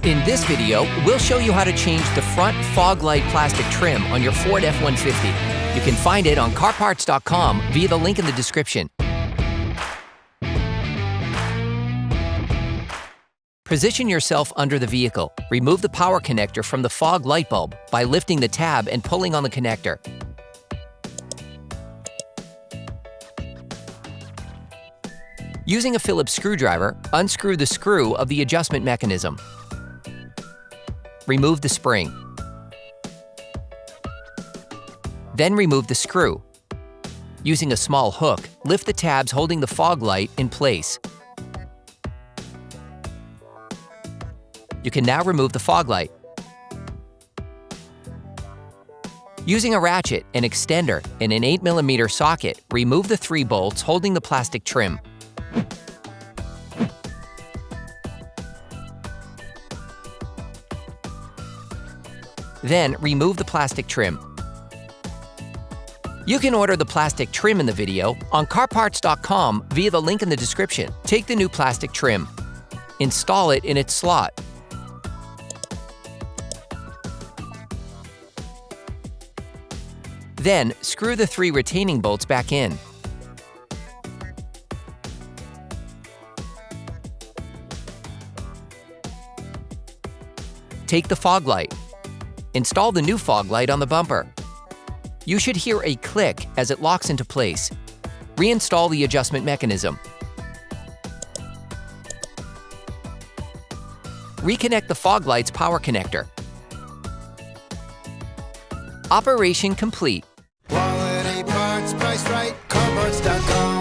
In this video, we'll show you how to change the front fog light plastic trim on your Ford F-150. You can find it on CarParts.com via the link in the description. Position yourself under the vehicle. Remove the power connector from the fog light bulb by lifting the tab and pulling on the connector. Using a Phillips screwdriver, unscrew the screw of the adjustment mechanism. Remove the spring. Then remove the screw. Using a small hook, lift the tabs holding the fog light in place. You can now remove the fog light. Using a ratchet, an extender, and an 8mm socket, remove the 3 bolts holding the plastic trim. Then remove the plastic trim. You can order the plastic trim in the video on CarParts.com via the link in the description. Take the new plastic trim. Install it in its slot. Then screw the 3 retaining bolts back in. Take the fog light. Install the new fog light on the bumper. You should hear a click as it locks into place. Reinstall the adjustment mechanism. Reconnect the fog light's power connector. Operation complete. Quality parts, priced right, CarParts.com.